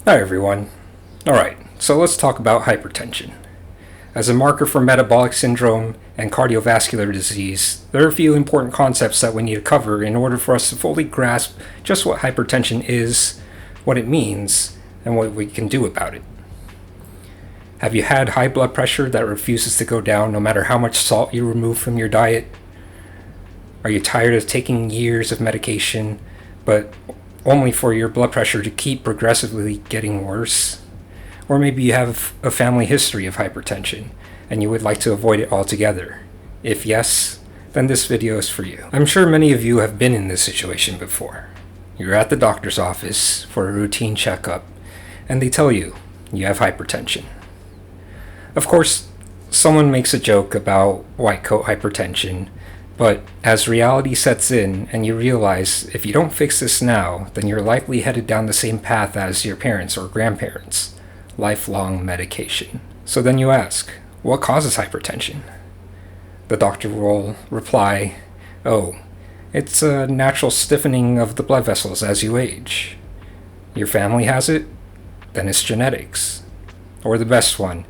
Hi everyone. Alright, so let's talk about hypertension. As a marker for metabolic syndrome and cardiovascular disease, there are a few important concepts that we need to cover in order for us to fully grasp just what hypertension is, what it means, and what we can do about it. Have you had high blood pressure that refuses to go down no matter how much salt you remove from your diet? Are you tired of taking years of medication, but only for your blood pressure to keep progressively getting worse? Or maybe you have a family history of hypertension and you would like to avoid it altogether. If yes, then this video is for you. I'm sure many of you have been in this situation before. You're at the doctor's office for a routine checkup and they tell you you have hypertension. Of course, someone makes a joke about white coat hypertension, but as reality sets in and you realize if you don't fix this now, then you're likely headed down the same path as your parents or grandparents, lifelong medication. So then you ask, what causes hypertension? The doctor will reply, oh, it's a natural stiffening of the blood vessels as you age. Your family has it? Then it's genetics. Or the best one,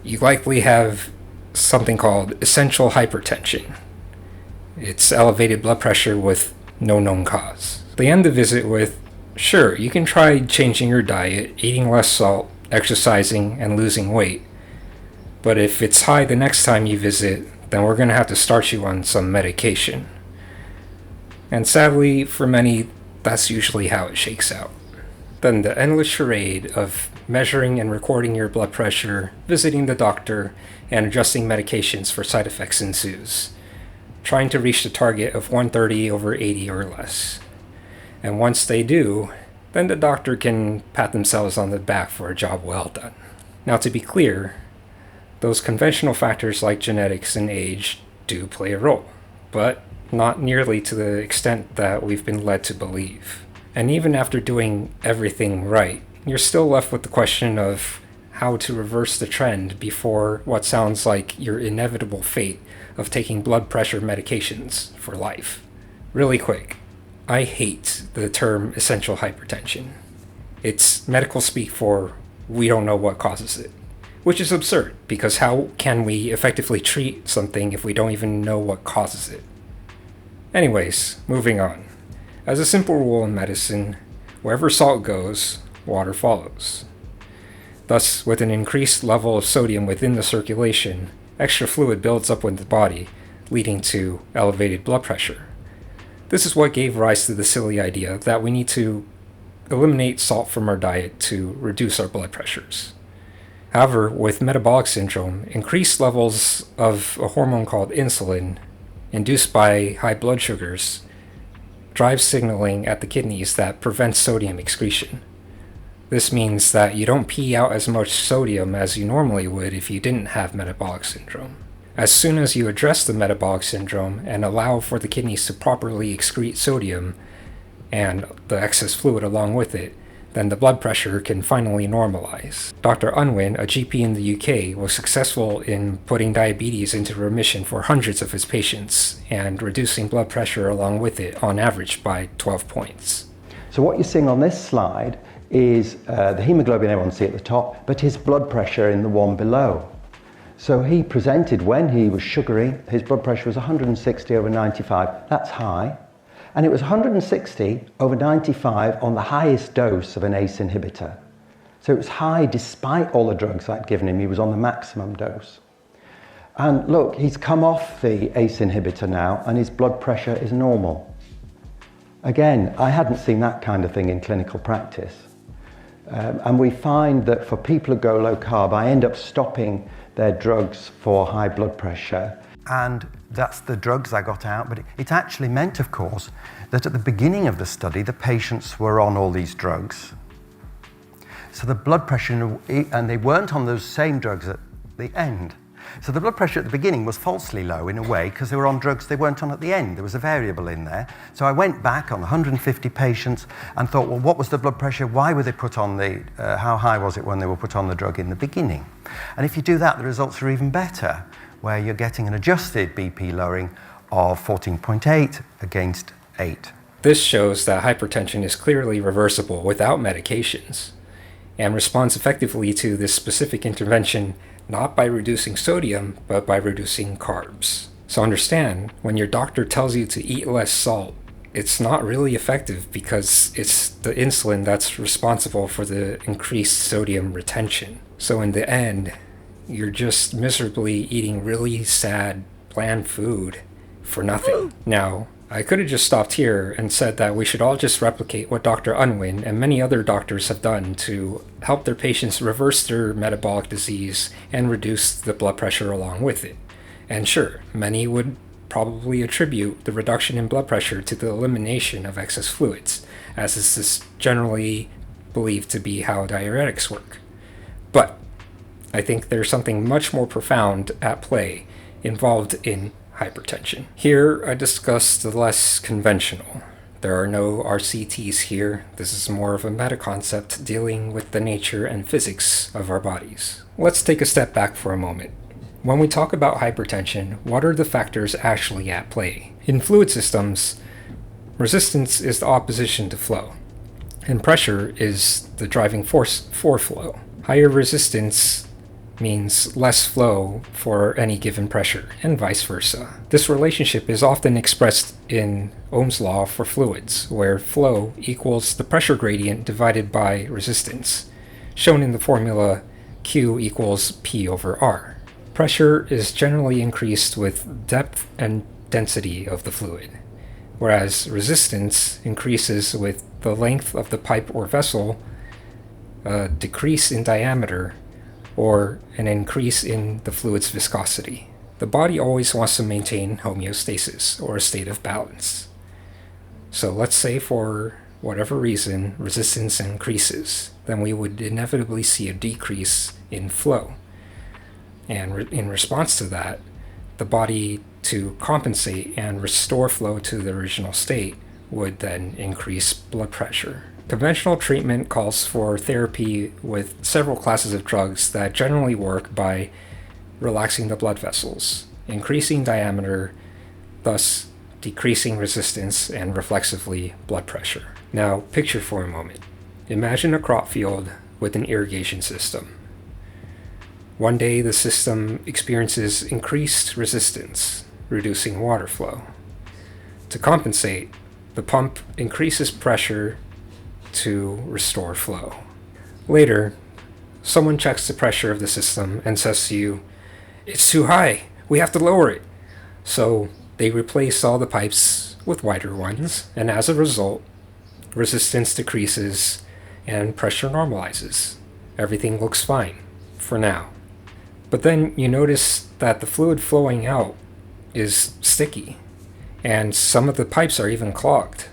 you likely have something called essential hypertension. It's elevated blood pressure with no known cause. They end the visit with, sure, you can try changing your diet, eating less salt, exercising, and losing weight. But if it's high the next time you visit, then we're going to have to start you on some medication. And sadly, for many, that's usually how it shakes out. Then the endless charade of measuring and recording your blood pressure, visiting the doctor, and adjusting medications for side effects ensues, trying to reach the target of 130/80 or less. And once they do, then the doctor can pat themselves on the back for a job well done. Now, to be clear, those conventional factors like genetics and age do play a role, but not nearly to the extent that we've been led to believe. And even after doing everything right, you're still left with the question of how to reverse the trend before what sounds like your inevitable fate of taking blood pressure medications for life. Really quick, I hate the term essential hypertension. It's medical speak for we don't know what causes it, which is absurd because how can we effectively treat something if we don't even know what causes it? Anyways, moving on. As a simple rule in medicine, wherever salt goes, water follows. Thus, with an increased level of sodium within the circulation, extra fluid builds up within the body, leading to elevated blood pressure. This is what gave rise to the silly idea that we need to eliminate salt from our diet to reduce our blood pressures. However, with metabolic syndrome, increased levels of a hormone called insulin, induced by high blood sugars, drives signaling at the kidneys that prevents sodium excretion. This means that you don't pee out as much sodium as you normally would if you didn't have metabolic syndrome. As soon as you address the metabolic syndrome and allow for the kidneys to properly excrete sodium and the excess fluid along with it, then the blood pressure can finally normalize. Dr. Unwin, a GP in the UK, was successful in putting diabetes into remission for hundreds of his patients and reducing blood pressure along with it on average by 12 points. So what you're seeing on this slide is the hemoglobin A1C at the top, but his blood pressure in the one below. So he presented when he was sugary, his blood pressure was 160/95, that's high, and it was 160/95 on the highest dose of an ACE inhibitor. So it was high despite all the drugs I'd given him, he was on the maximum dose. And look, he's come off the ACE inhibitor now and his blood pressure is normal. Again, I hadn't seen that kind of thing in clinical practice. And we find that for people who go low carb, I end up stopping their drugs for high blood pressure. And that's the drugs I got out, but it actually meant, of course, that at the beginning of the study, the patients were on all these drugs. So the blood pressure, and they weren't on those same drugs at the end. So the blood pressure at the beginning was falsely low in a way because they were on drugs they weren't on at the end. There was a variable in there. So I went back on 150 patients and thought, well, what was the blood pressure? Why were they put on how high was it when they were put on the drug in the beginning? And if you do that, the results are even better, where you're getting an adjusted BP lowering of 14.8 against 8. This shows that hypertension is clearly reversible without medications. and responds effectively to this specific intervention not by reducing sodium, but by reducing carbs. So understand, when your doctor tells you to eat less salt, it's not really effective because it's the insulin that's responsible for the increased sodium retention. So in the end, you're just miserably eating really sad, bland food for nothing. Now, I could have just stopped here and said that we should all just replicate what Dr. Unwin and many other doctors have done to help their patients reverse their metabolic disease and reduce the blood pressure along with it. And sure, many would probably attribute the reduction in blood pressure to the elimination of excess fluids, as this is generally believed to be how diuretics work. But I think there's something much more profound at play involved in hypertension. Here I discuss the less conventional. There are no RCTs here. This is more of a meta-concept dealing with the nature and physics of our bodies. Let's take a step back for a moment. When we talk about hypertension, what are the factors actually at play? In fluid systems, resistance is the opposition to flow, and pressure is the driving force for flow. Higher resistance means less flow for any given pressure, and vice versa. This relationship is often expressed in Ohm's law for fluids, where flow equals the pressure gradient divided by resistance, shown in the formula Q equals P over R. Pressure is generally increased with depth and density of the fluid, whereas resistance increases with the length of the pipe or vessel, a decrease in diameter, or an increase in the fluid's viscosity. The body always wants to maintain homeostasis, or a state of balance. So let's say for whatever reason resistance increases, then we would inevitably see a decrease in flow. And in response to that, the body, to compensate and restore flow to the original state, would then increase blood pressure. Conventional treatment calls for therapy with several classes of drugs that generally work by relaxing the blood vessels, increasing diameter, thus decreasing resistance and reflexively blood pressure. Now, picture for a moment. Imagine a crop field with an irrigation system. One day, the system experiences increased resistance, reducing water flow. To compensate, the pump increases pressure to restore flow. Later, someone checks the pressure of the system and says to you, "It's too high, we have to lower it." So they replace all the pipes with wider ones, and as a result, resistance decreases and pressure normalizes. Everything looks fine, for now. But then you notice that the fluid flowing out is sticky, and some of the pipes are even clogged.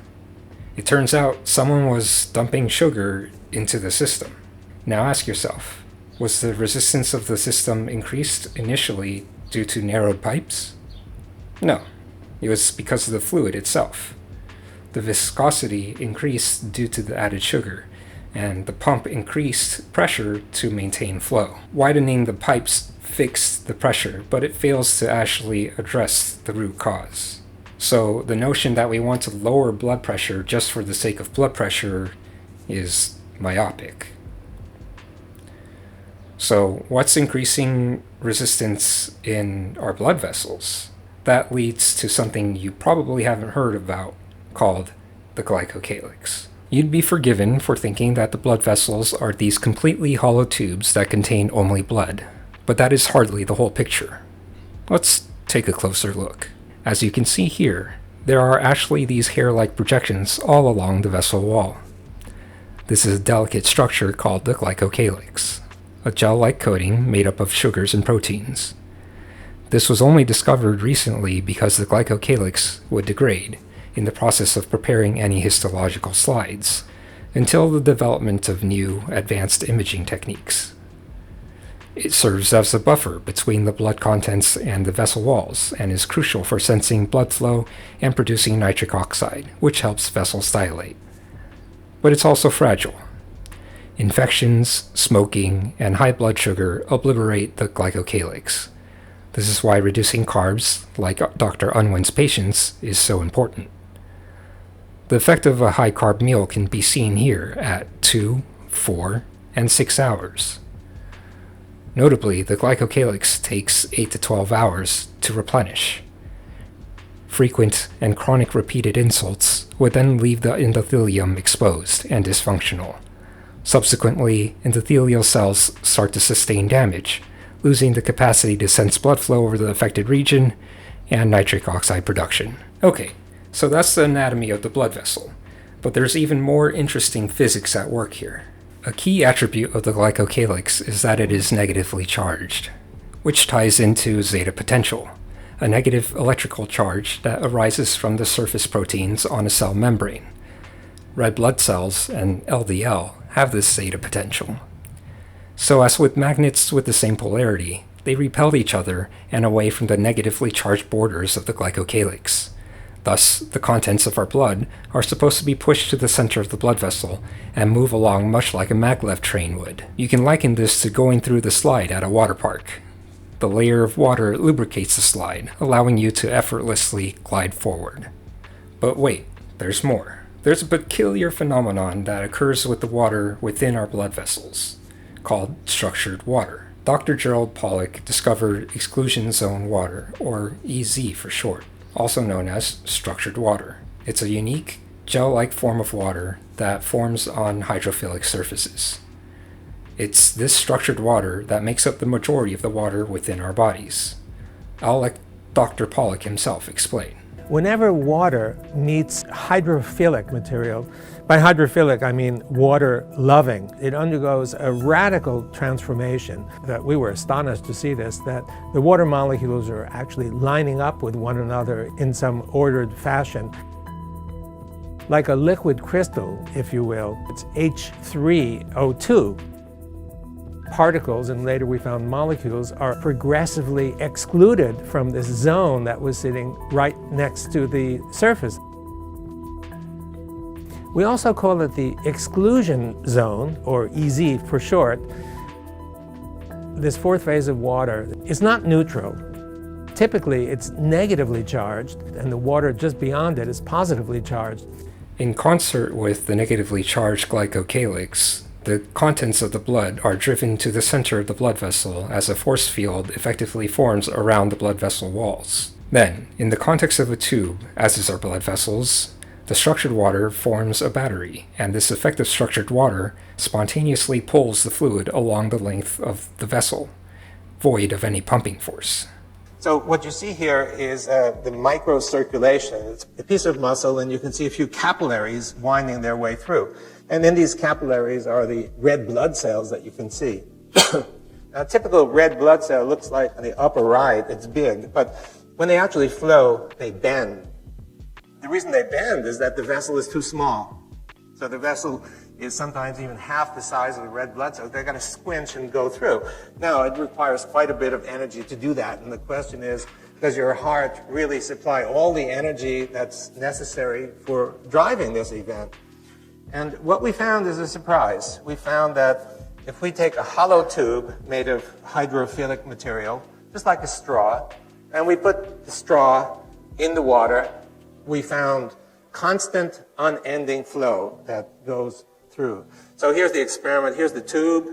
It turns out someone was dumping sugar into the system. Now ask yourself, was the resistance of the system increased initially due to narrowed pipes? No, it was because of the fluid itself. The viscosity increased due to the added sugar, and the pump increased pressure to maintain flow. Widening the pipes fixed the pressure, but it fails to actually address the root cause. So the notion that we want to lower blood pressure just for the sake of blood pressure is myopic. So what's increasing resistance in our blood vessels? That leads to something you probably haven't heard about called the glycocalyx. You'd be forgiven for thinking that the blood vessels are these completely hollow tubes that contain only blood, but that is hardly the whole picture. Let's take a closer look. As you can see here, there are actually these hair-like projections all along the vessel wall. This is a delicate structure called the glycocalyx, a gel-like coating made up of sugars and proteins. This was only discovered recently because the glycocalyx would degrade in the process of preparing any histological slides, until the development of new advanced imaging techniques. It serves as a buffer between the blood contents and the vessel walls, and is crucial for sensing blood flow and producing nitric oxide, which helps vessels dilate. But it's also fragile. Infections, smoking, and high blood sugar obliterate the glycocalyx. This is why reducing carbs, like Dr. Unwin's patients, is so important. The effect of a high-carb meal can be seen here at 2, 4, and 6 hours. Notably, the glycocalyx takes 8 to 12 hours to replenish. Frequent and chronic repeated insults would then leave the endothelium exposed and dysfunctional. Subsequently, endothelial cells start to sustain damage, losing the capacity to sense blood flow over the affected region and nitric oxide production. Okay, so that's the anatomy of the blood vessel, but there's even more interesting physics at work here. A key attribute of the glycocalyx is that it is negatively charged, which ties into zeta potential, a negative electrical charge that arises from the surface proteins on a cell membrane. Red blood cells and LDL have this zeta potential. So as with magnets with the same polarity, they repel each other and away from the negatively charged borders of the glycocalyx. Thus, the contents of our blood are supposed to be pushed to the center of the blood vessel and move along much like a maglev train would. You can liken this to going through the slide at a water park. The layer of water lubricates the slide, allowing you to effortlessly glide forward. But wait, there's more. There's a peculiar phenomenon that occurs with the water within our blood vessels, called structured water. Dr. Gerald Pollack discovered exclusion zone water, or EZ for short, also known as structured water. It's a unique, gel-like form of water that forms on hydrophilic surfaces. It's this structured water that makes up the majority of the water within our bodies. I'll let Dr. Pollack himself explain. Whenever water meets hydrophilic material, by hydrophilic I mean water-loving, it undergoes a radical transformation. That we were astonished to see this, that the water molecules are actually lining up with one another in some ordered fashion. Like a liquid crystal, if you will, it's H3O2. Particles, and later we found molecules, are progressively excluded from this zone that was sitting right next to the surface. We also call it the exclusion zone, or EZ for short. This fourth phase of water is not neutral. Typically, it's negatively charged, and the water just beyond it is positively charged. In concert with the negatively charged glycocalyx, the contents of the blood are driven to the center of the blood vessel as a force field effectively forms around the blood vessel walls. Then, in the context of a tube, as is our blood vessels, the structured water forms a battery, and this effective structured water spontaneously pulls the fluid along the length of the vessel, void of any pumping force. So what you see here is the microcirculation. It's a piece of muscle, and you can see a few capillaries winding their way through. And in these capillaries are the red blood cells that you can see. Now, a typical red blood cell looks like on the upper right, it's big, but when they actually flow, they bend. The reason they bend is that the vessel is too small. So the vessel is sometimes even half the size of the red blood cells. They're going to squinch and go through. Now, it requires quite a bit of energy to do that. And the question is, does your heart really supply all the energy that's necessary for driving this event? And what we found is a surprise. We found that if we take a hollow tube made of hydrophilic material, just like a straw, and we put the straw in the water, we found constant, unending flow that goes through. So here's the experiment. Here's the tube,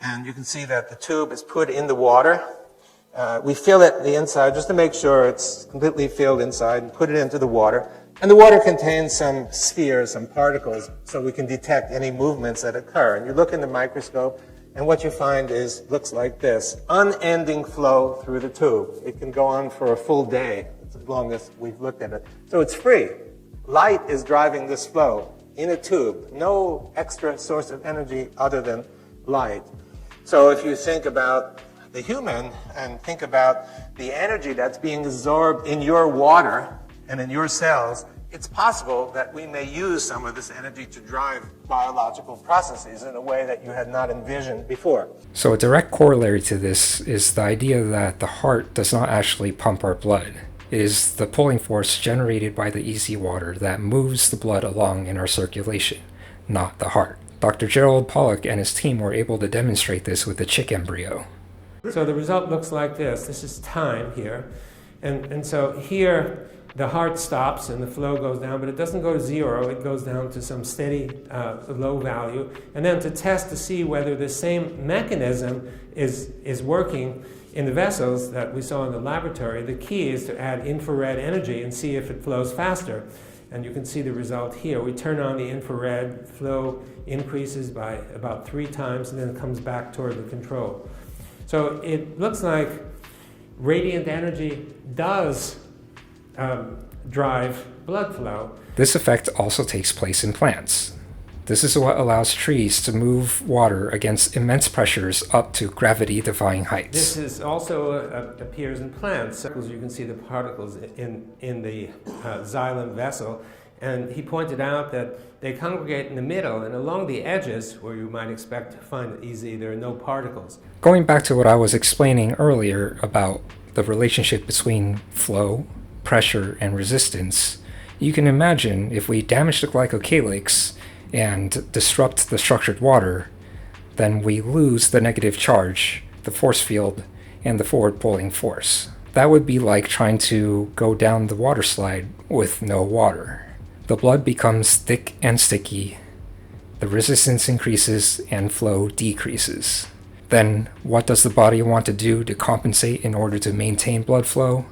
and you can see that the tube is put in the water. We fill it the inside just to make sure it's completely filled inside, and put it into the water. And the water contains some spheres, some particles, so we can detect any movements that occur. And you look in the microscope, and what you find looks like this: unending flow through the tube. It can go on for a full day, as long as we've looked at it. So it's free. Light is driving this flow in a tube. No extra source of energy other than light. So if you think about the human and think about the energy that's being absorbed in your water and in your cells, it's possible that we may use some of this energy to drive biological processes in a way that you had not envisioned before. So a direct corollary to this is the idea that the heart does not actually pump our blood. It is the pulling force generated by the easy water that moves the blood along in our circulation, not the heart. Dr. Gerald Pollack and his team were able to demonstrate this with a chick embryo. So the result looks like this. This is time here. And so here the heart stops and the flow goes down, but it doesn't go to zero. It goes down to some steady low value. And then to test to see whether the same mechanism is working in the vessels that we saw in the laboratory, the key is to add infrared energy and see if it flows faster. And you can see the result here. We turn on the infrared, flow increases by about 3 times, and then it comes back toward the control. So it looks like radiant energy does drive blood flow. This effect also takes place in plants. This is what allows trees to move water against immense pressures up to gravity-defying heights. This is also appears in plants. As you can see the particles in the xylem vessel, and he pointed out that they congregate in the middle, and along the edges, where you might expect to find it easy, there are no particles. Going back to what I was explaining earlier about the relationship between flow, pressure, and resistance, you can imagine if we damage the glycocalyx and disrupt the structured water, then we lose the negative charge, the force field, and the forward pulling force. That would be like trying to go down the water slide with no water. The blood becomes thick and sticky, the resistance increases, and flow decreases. Then, what does the body want to do to compensate in order to maintain blood flow?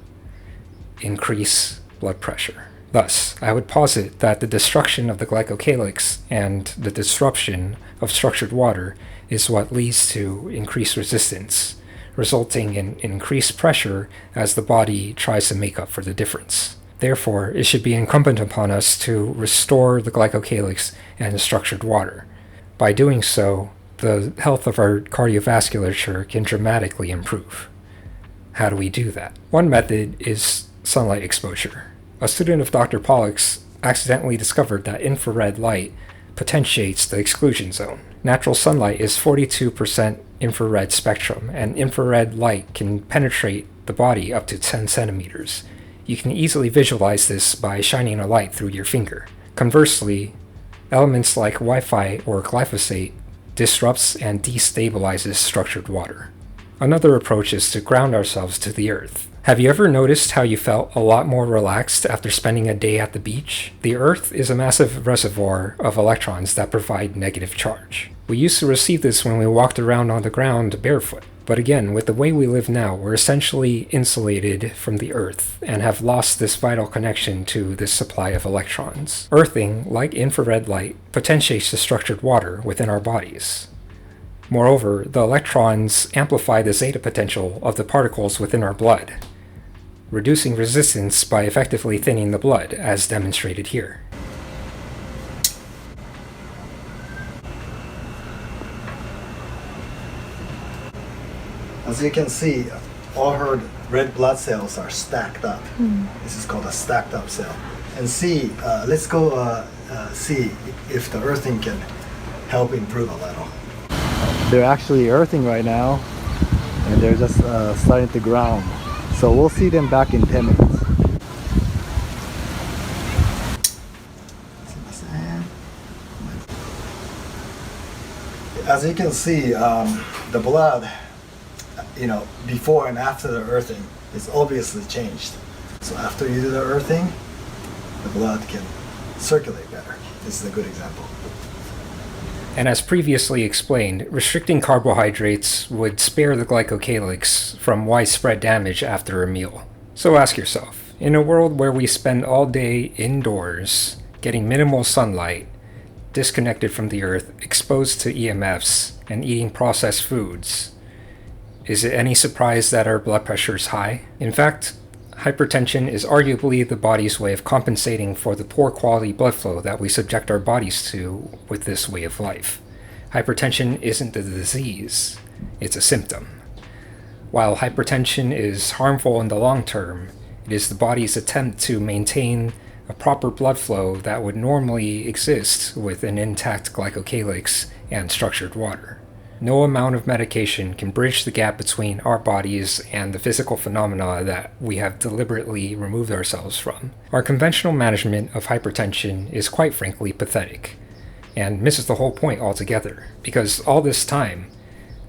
Increase blood pressure. Thus, I would posit that the destruction of the glycocalyx and the disruption of structured water is what leads to increased resistance, resulting in increased pressure as the body tries to make up for the difference. Therefore, it should be incumbent upon us to restore the glycocalyx and the structured water. By doing so, the health of our cardiovasculature can dramatically improve. How do we do that? One method is sunlight exposure. A student of Dr. Pollack's accidentally discovered that infrared light potentiates the exclusion zone. Natural sunlight is 42% infrared spectrum, and infrared light can penetrate the body up to 10 centimeters. You can easily visualize this by shining a light through your finger. Conversely, elements like Wi-Fi or glyphosate disrupts and destabilizes structured water. Another approach is to ground ourselves to the earth. Have you ever noticed how you felt a lot more relaxed after spending a day at the beach? The Earth is a massive reservoir of electrons that provide negative charge. We used to receive this when we walked around on the ground barefoot. But again, with the way we live now, we're essentially insulated from the Earth and have lost this vital connection to this supply of electrons. Earthing, like infrared light, potentiates the structured water within our bodies. Moreover, the electrons amplify the zeta potential of the particles within our blood, reducing resistance by effectively thinning the blood, as demonstrated here. As you can see, all her red blood cells are stacked up. This is called a stacked up cell. And see, let's go see if the earthing can help improve a little. They're actually earthing right now, and they're just starting to ground. So we'll see them back in 10 minutes. As you can see, the blood, before and after the earthing is obviously changed. So after you do the earthing, the blood can circulate better. This is a good example. And as previously explained, restricting carbohydrates would spare the glycocalyx from widespread damage after a meal. So ask yourself, in a world where we spend all day indoors, getting minimal sunlight, disconnected from the earth, exposed to EMFs, and eating processed foods, is it any surprise that our blood pressure is high? In fact, hypertension is arguably the body's way of compensating for the poor quality blood flow that we subject our bodies to with this way of life. Hypertension isn't a disease, it's a symptom. While hypertension is harmful in the long term, it is the body's attempt to maintain a proper blood flow that would normally exist with an intact glycocalyx and structured water. No amount of medication can bridge the gap between our bodies and the physical phenomena that we have deliberately removed ourselves from. Our conventional management of hypertension is quite frankly pathetic, and misses the whole point altogether, because all this time,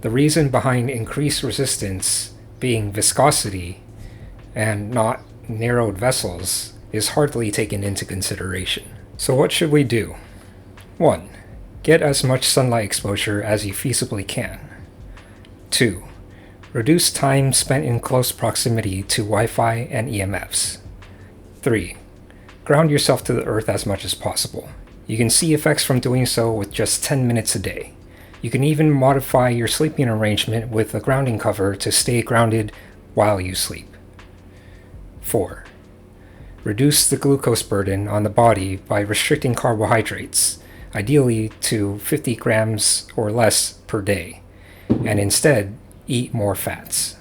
the reason behind increased resistance being viscosity and not narrowed vessels is hardly taken into consideration. So what should we do? 1. Get as much sunlight exposure as you feasibly can. 2. Reduce time spent in close proximity to Wi-Fi and EMFs. 3. Ground yourself to the earth as much as possible. You can see effects from doing so with just 10 minutes a day. You can even modify your sleeping arrangement with a grounding cover to stay grounded while you sleep. 4. Reduce the glucose burden on the body by restricting carbohydrates, ideally to 50 grams or less per day, and instead eat more fats.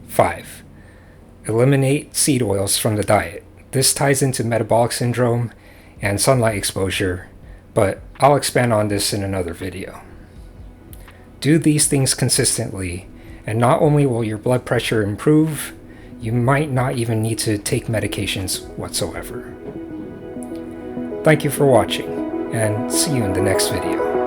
5. Eliminate seed oils from the diet. This ties into metabolic syndrome and sunlight exposure, but I'll expand on this in another video. Do these things consistently, and not only will your blood pressure improve, you might not even need to take medications whatsoever. Thank you for watching, and see you in the next video.